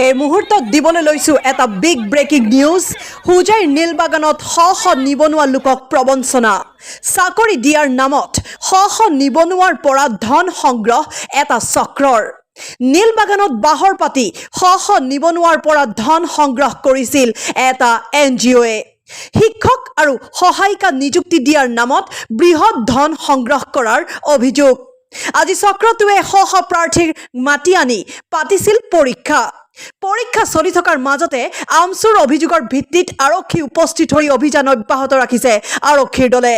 এই মুহূৰ্তত দিবলৈ লৈছো এটা বিগ ব্ৰেকিং নিউজ। হুজাইৰ নীলবাগানত শ নিবনুৱা লোকক প্ৰবঞ্চনা, চাকৰি দিয়াৰ নামত শ নিবনুৱাৰ পৰা ধন সংগ্ৰহ এটা চক্ৰৰ। নীলবাগানত বাহৰ পাতি শ নিবনুৱাৰ পৰা ধন সংগ্ৰহ কৰিছিল এটা NGOয়ে। শিক্ষক আৰু সহায়িকা নিযুক্তি দিয়াৰ নামত বৃহৎ ধন সংগ্ৰহ কৰাৰ অভিযোগ। আজি চক্ৰটোৱে শ প্ৰাৰ্থীক মাতি আনি পাতিছিল পৰীক্ষা চলি থকাৰ মাজতে আমচুৰ অভিযোগৰ ভিত্তিত আৰক্ষী উপস্থিত হৈ অভিযান অব্যাহত ৰাখিছে আৰক্ষীৰ দলে।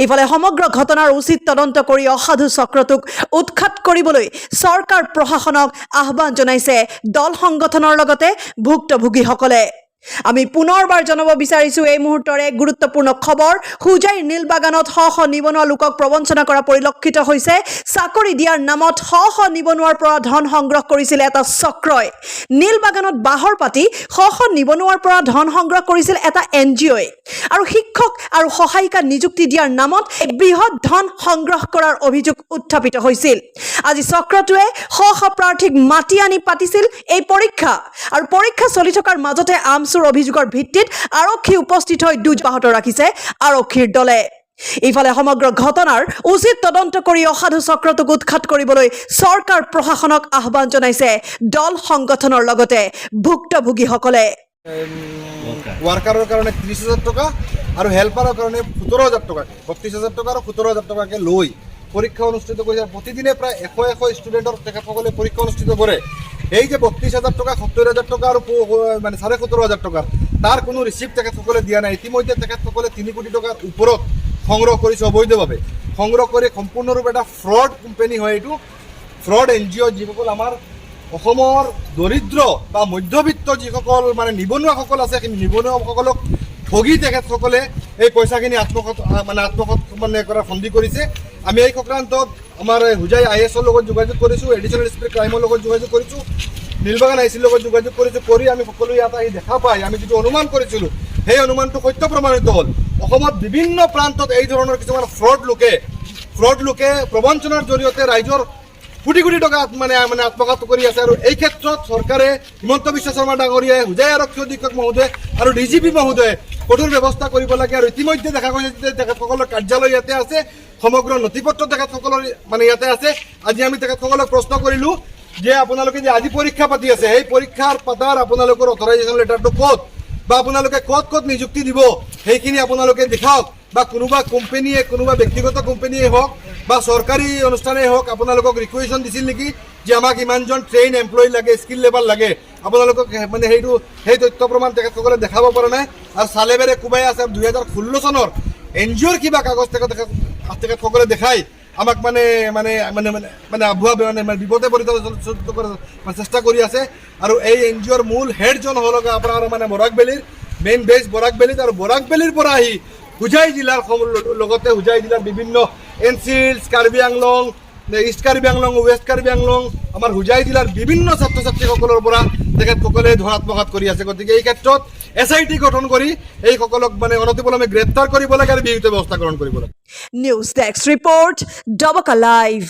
ইফালে সমগ্ৰ ঘটনাৰ উচিত তদন্ত কৰি অসাধু চক্ৰটোক উৎখাত কৰিবলৈ চৰকাৰ প্ৰশাসনক আহ্বান জনাইছে দল সংগঠনৰ লগতে ভুক্তভোগীসকলে। আমি পুনৰবাৰ জনাব বিচাৰিছো এই মুহূৰ্তৰ এক গুৰুত্বপূৰ্ণ খবৰ। হুজাইৰ নীলবাগানত শ নিবনুৱা লোকক প্ৰবঞ্চনা কৰা পৰিলক্ষিত হৈছে। চাকৰি দিয়াৰ নামত শ নিবনুৱাৰ পৰা ধন সংগ্ৰহ কৰিছিল এটা চক্ৰই। নীলবাগানত বাহৰ পাতি শ নিবনুৱাৰ পৰা ধন সংগ্ৰহ কৰিছিল এটা NGOয়ে আৰু শিক্ষক আৰু সহায়িকা নিযুক্তি দিয়াৰ নামত বৃহৎ ধন সংগ্ৰহ কৰাৰ অভিযোগ উত্থাপিত হৈছিল। আজি চক্ৰটোৱে শ প্ৰাৰ্থীক মাতি আনি পাতিছিল এই পৰীক্ষা আৰু পৰীক্ষা চলি থকাৰ মাজতে আমচুৰ অভিযোগৰ ভিত্তিত আৰক্ষী উপস্থিত হৈ অব্যাহত ৰাখিছে আৰক্ষীৰ দলে। ইফালে সমগ্ৰ ঘটনাৰ উচিত তদন্ত কৰি অসাধু চক্ৰটোক উৎখাত কৰিবলৈ চৰকাৰ প্ৰশাসনক আহ্বান জনাইছে দল সংগঠনৰ লগতে ভুক্তভোগীসকলে। ওয়ার্কারের কারণে 30,000 টাকা আর হেল্পারের কারণে 17,000 টাকাকে 32,000 টাকা আর 17,000 টাকাকে লৈ পরীক্ষা অনুষ্ঠিত করে প্রতিদিনে প্রায় 100 স্টুডেন্টর তেখেতসকলে পরীক্ষা অনুষ্ঠিত করে। এই যে 32,000 টাকা 70,000 টাকা আর মানে 17,500 টাকা তার কোনো রিসিপ্ট তেখেতসকলে দিয়া নাই। ইতিমধ্যে তেখেতসকলে 3 কোটি টাকার উপরত সংগ্রহ করেছে অবৈধভাবে। সংগ্রহ করে সম্পূর্ণরূপে এটা ফ্রড কোম্পানি হয়। এইটো ফ্রড NGO যিসকল আমাৰ অসমৰ দৰিদ্ৰ বা মধ্যবিত্ত যিসকল মানে নিবনুৱাসকল আছে, সেই নিবনুৱাসকলক ঠগি তেখেতসকলে এই পইচাখিনি আত্মসাৎ কৰাৰ ফন্দি কৰিছে। আমি এই সংক্ৰান্তত আমাৰ হুজাই IASৰ লগত যোগাযোগ কৰিছোঁ, এডিশ্যনেল SP ক্ৰাইমৰ লগত যোগাযোগ কৰিছোঁ, নীলবাগান ICৰ লগত যোগাযোগ কৰিছোঁ। কৰি আমি সকলো ইয়াত আহি দেখা পাই আমি যিটো অনুমান কৰিছিলোঁ সেই অনুমানটো সত্য প্ৰমাণিত হ'ল। অসমত বিভিন্ন প্ৰান্তত এই ধৰণৰ কিছুমান ফ্ৰড লোকে প্ৰবঞ্চনাৰ জৰিয়তে ৰাইজৰ কোটি কোটি টকা মানে আত্মসাৎ কৰি আছে। আৰু এই ক্ষেত্ৰত চৰকাৰে হিমন্ত বিশ্ব শৰ্মা ডাঙৰীয়াই, হুজাই আৰক্ষী অধীক্ষক মহোদয় আৰু DGP মহোদয়ে কঠোৰ ব্যৱস্থা কৰিব লাগে। আৰু ইতিমধ্যে দেখা গৈছে যে তেখেতসকলৰ কাৰ্যালয় ইয়াতে আছে, সমগ্ৰ নথিপত্ৰ তেখেতসকলৰ মানে ইয়াতে আছে। আজি আমি তেখেতসকলক প্ৰশ্ন কৰিলোঁ যে আপোনালোকে যে আজি পৰীক্ষা পাতি আছে, সেই পৰীক্ষাৰ পাতাৰ আপোনালোকৰ অথৰাইজেশ্যন লেটাৰটো ক'ত বা আপোনালোকে ক'ত নিযুক্তি দিব সেইখিনি আপোনালোকে দেখাওক। বা কোনোবা কোম্পানীয়ে, কোনোবা ব্যক্তিগত কোম্পানীয়ে হওক বা চৰকাৰী অনুষ্ঠানেই হওক আপোনালোকক ৰিকুৱেশ্যন দিছিল নেকি যে আমাক ইমানজন ট্ৰেইন এমপ্লয়ী লাগে, স্কিল লেবাৰ লাগে, আপোনালোকক মানে সেই তথ্য প্ৰমাণ তেখেতসকলে দেখাব পৰা নাই। আৰু চালেবেৰে কোবাই আছে 2016 চনৰ NGOৰ কিবা কাগজ তেখেতসকলে দেখাই আমাক মানে আভুৱা বিপদে পৰিচালিত কৰাৰ চেষ্টা কৰি আছে। আৰু এই NGOৰ মূল হেডজন হ'ল আপোনাৰ মানে বৰাকবেলিৰ মেইন বেছ বৰাকবেলিত। আৰু বৰাকবেলিৰ পৰা আহি হুজাই জিলাৰ লগতে হুজাই জিলাৰ বিভিন্ন এনচিলছ, কাৰ্বি আংলং, ইষ্ট কাৰ্বি আংলং, ৱেষ্ট কাৰ্বি আংলং, আমাৰ হুজাই জিলাৰ বিভিন্ন ছাত্ৰ ছাত্ৰীসকলৰ পৰা তেখেতসকলে ধনাত্মঘাত কৰি আছে। গতিকে এই ক্ষেত্ৰত SIT গঠন কৰি এইসকলক মানে অনতিপলমে গ্ৰেপ্তাৰ কৰিব লাগে আৰু বিহিত ব্যৱস্থা গ্ৰহণ কৰিব লাগে। News desk report, Doboka live.